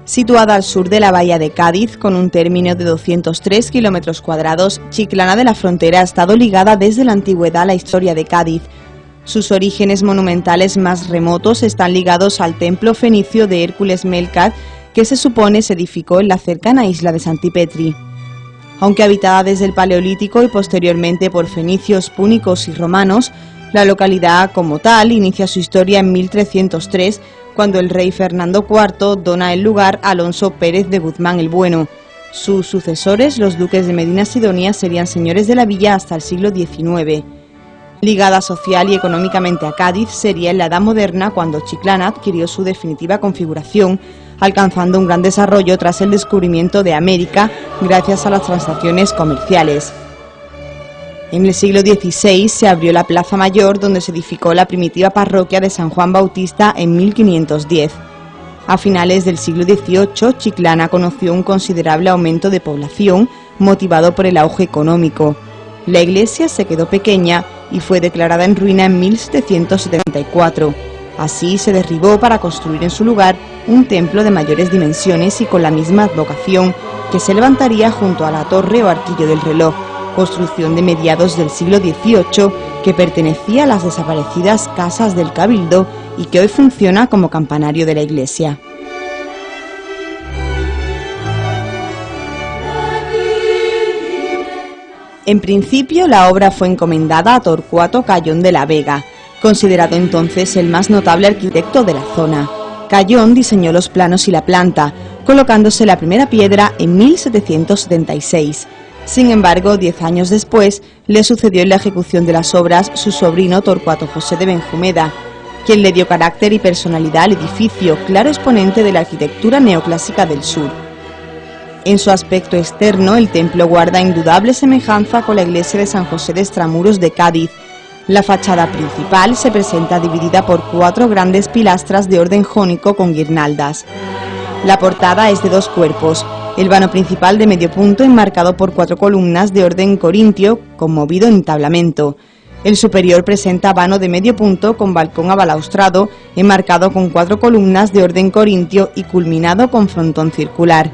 Situada al sur de la bahía de Cádiz, con un término de 203 kilómetros cuadrados, Chiclana de la Frontera ha estado ligada desde la antigüedad a la historia de Cádiz. Sus orígenes monumentales más remotos están ligados al templo fenicio de Hércules Melcat, que se supone se edificó en la cercana isla de Santipetri. Aunque habitada desde el Paleolítico y posteriormente por fenicios, púnicos y romanos, la localidad como tal inicia su historia en 1303, cuando el rey Fernando IV dona el lugar a Alonso Pérez de Guzmán el Bueno. Sus sucesores, los duques de Medina Sidonia, serían señores de la villa hasta el siglo XIX. Ligada social y económicamente a Cádiz, sería en la Edad Moderna cuando Chiclana adquirió su definitiva configuración, alcanzando un gran desarrollo tras el descubrimiento de América gracias a las transacciones comerciales. En el siglo XVI se abrió la Plaza Mayor, donde se edificó la primitiva parroquia de San Juan Bautista en 1510. A finales del siglo XVIII, Chiclana conoció un considerable aumento de población, motivado por el auge económico. La iglesia se quedó pequeña y fue declarada en ruina en 1774. Así se derribó para construir en su lugar un templo de mayores dimensiones y con la misma advocación, que se levantaría junto a la torre o arquillo del reloj, construcción de mediados del siglo XVIII que pertenecía a las desaparecidas casas del Cabildo y que hoy funciona como campanario de la iglesia. En principio, la obra fue encomendada a Torcuato Cayón de la Vega, considerado entonces el más notable arquitecto de la zona. Cayón diseñó los planos y la planta, colocándose la primera piedra en 1776. Sin embargo, 10 años después, le sucedió en la ejecución de las obras su sobrino Torcuato José de Benjumeda, quien le dio carácter y personalidad al edificio, claro exponente de la arquitectura neoclásica del sur. En su aspecto externo, el templo guarda indudable semejanza con la iglesia de San José de Extramuros de Cádiz. La fachada principal se presenta dividida por 4 grandes pilastras de orden jónico con guirnaldas. La portada es de 2 cuerpos, el vano principal de medio punto enmarcado por 4 columnas de orden corintio con movido entablamento. El superior presenta vano de medio punto con balcón abalaustrado enmarcado con 4 columnas de orden corintio y culminado con frontón circular.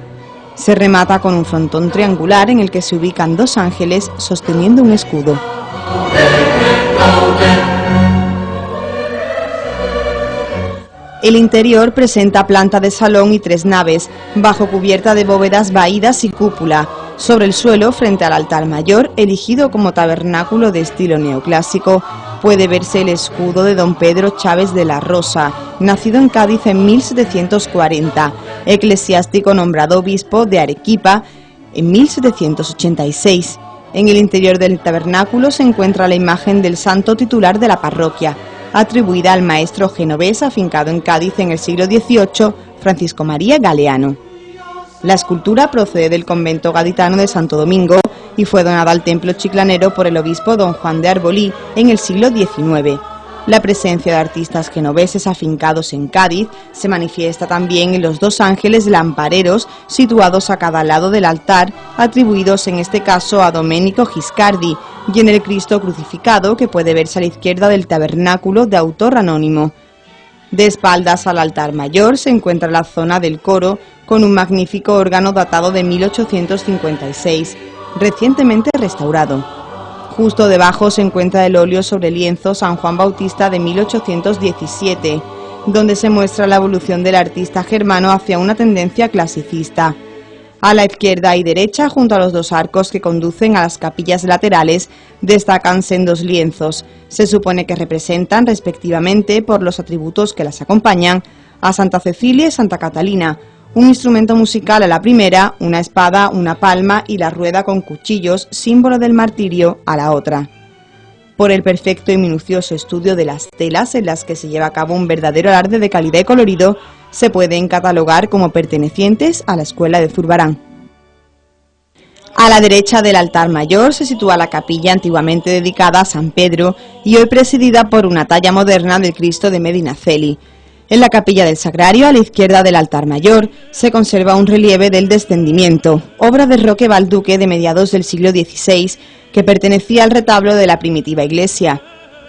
Se remata con un frontón triangular en el que se ubican 2 ángeles sosteniendo un escudo. El interior presenta planta de salón y 3 naves, bajo cubierta de bóvedas vaídas y cúpula. Sobre el suelo, frente al altar mayor, erigido como tabernáculo de estilo neoclásico, puede verse el escudo de don Pedro Chávez de la Rosa, nacido en Cádiz en 1740, eclesiástico nombrado obispo de Arequipa en 1786. En el interior del tabernáculo se encuentra la imagen del santo titular de la parroquia, atribuida al maestro genovés afincado en Cádiz en el siglo XVIII, Francisco María Galeano. La escultura procede del convento gaditano de Santo Domingo y fue donada al templo chiclanero por el obispo don Juan de Arbolí en el siglo XIX. La presencia de artistas genoveses afincados en Cádiz se manifiesta también en los 2 ángeles lampareros situados a cada lado del altar, atribuidos en este caso a Domenico Giscardi, y en el Cristo crucificado que puede verse a la izquierda del tabernáculo de autor anónimo. De espaldas al altar mayor se encuentra la zona del coro con un magnífico órgano datado de 1856, recientemente restaurado. Justo debajo se encuentra el óleo sobre lienzo San Juan Bautista de 1817, donde se muestra la evolución del artista germano hacia una tendencia clasicista. A la izquierda y derecha, junto a los 2 arcos que conducen a las capillas laterales, destacan sendos lienzos. Se supone que representan, respectivamente, por los atributos que las acompañan, a Santa Cecilia y Santa Catalina, un instrumento musical a la primera, una espada, una palma y la rueda con cuchillos, símbolo del martirio, a la otra. Por el perfecto y minucioso estudio de las telas en las que se lleva a cabo un verdadero alarde de calidad y colorido, se pueden catalogar como pertenecientes a la escuela de Zurbarán. A la derecha del altar mayor se sitúa la capilla antiguamente dedicada a San Pedro y hoy presidida por una talla moderna del Cristo de Medinaceli. En la capilla del Sagrario, a la izquierda del altar mayor, se conserva un relieve del Descendimiento, obra de Roque Balduque de mediados del siglo XVI, que pertenecía al retablo de la primitiva iglesia.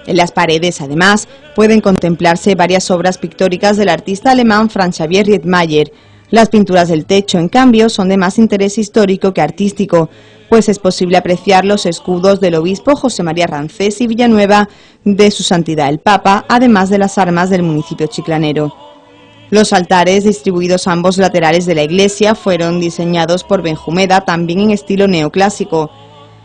En las paredes, además, pueden contemplarse varias obras pictóricas del artista alemán Franz Xavier Riedmayer, Las pinturas del techo, en cambio, son de más interés histórico que artístico, pues es posible apreciar los escudos del obispo José María Rancés y Villanueva, de su santidad el Papa, además de las armas del municipio chiclanero. Los altares, distribuidos a ambos laterales de la iglesia, fueron diseñados por Benjumeda, también en estilo neoclásico.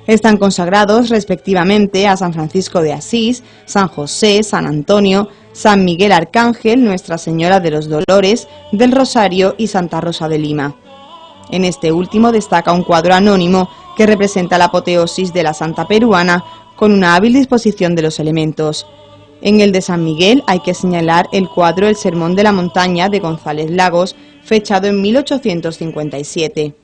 Están consagrados respectivamente a San Francisco de Asís, San José, San Antonio, San Miguel Arcángel, Nuestra Señora de los Dolores, del Rosario y Santa Rosa de Lima. En este último destaca un cuadro anónimo que representa la apoteosis de la santa peruana con una hábil disposición de los elementos. En el de San Miguel hay que señalar el cuadro El Sermón de la Montaña de González Lagos, fechado en 1857.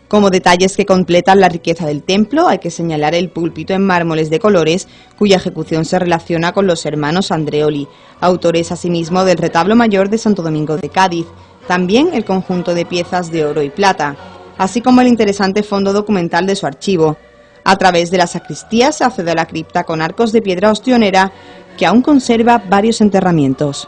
Como detalles que completan la riqueza del templo, hay que señalar el púlpito en mármoles de colores, cuya ejecución se relaciona con los hermanos Andreoli, autores asimismo del retablo mayor de Santo Domingo de Cádiz, también el conjunto de piezas de oro y plata, así como el interesante fondo documental de su archivo. A través de la sacristía se accede a la cripta con arcos de piedra ostionera que aún conserva varios enterramientos.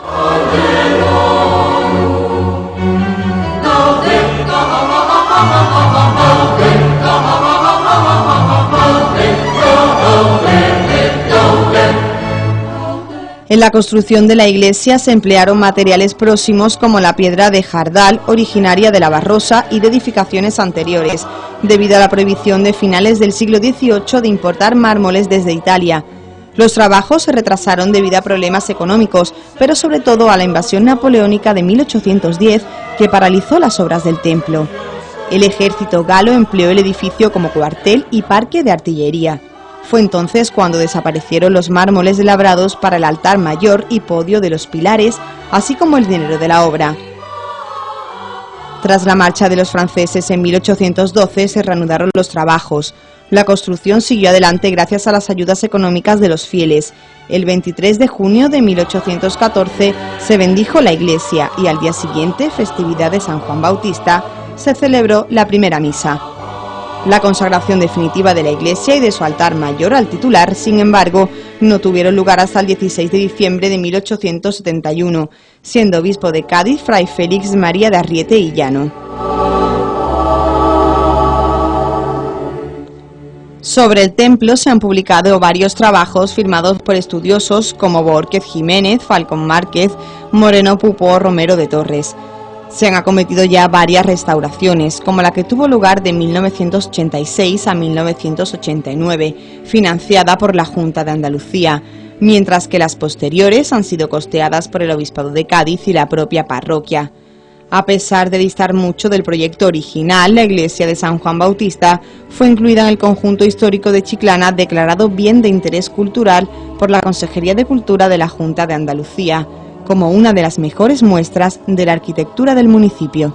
En la construcción de la iglesia se emplearon materiales próximos como la piedra de jardal, originaria de la Barrosa y de edificaciones anteriores, debido a la prohibición de finales del siglo XVIII de importar mármoles desde Italia. Los trabajos se retrasaron debido a problemas económicos, pero sobre todo a la invasión napoleónica de 1810, que paralizó las obras del templo. El ejército galo empleó el edificio como cuartel y parque de artillería. Fue entonces cuando desaparecieron los mármoles labrados para el altar mayor y podio de los pilares, así como el dinero de la obra. Tras la marcha de los franceses en 1812 se reanudaron los trabajos. La construcción siguió adelante gracias a las ayudas económicas de los fieles. El 23 de junio de 1814 se bendijo la iglesia y al día siguiente, festividad de San Juan Bautista, se celebró la primera misa. La consagración definitiva de la iglesia y de su altar mayor al titular, sin embargo, no tuvieron lugar hasta el 16 de diciembre de 1871, siendo obispo de Cádiz Fray Félix María de Arriete y Llano. Sobre el templo se han publicado varios trabajos firmados por estudiosos como Borquez Jiménez, Falcón Márquez, Moreno Pupó, Romero de Torres. Se han acometido ya varias restauraciones, como la que tuvo lugar de 1986 a 1989, financiada por la Junta de Andalucía, mientras que las posteriores han sido costeadas por el Obispado de Cádiz y la propia parroquia. A pesar de distar mucho del proyecto original, la iglesia de San Juan Bautista fue incluida en el conjunto histórico de Chiclana, declarado bien de interés cultural por la Consejería de Cultura de la Junta de Andalucía, como una de las mejores muestras de la arquitectura del municipio.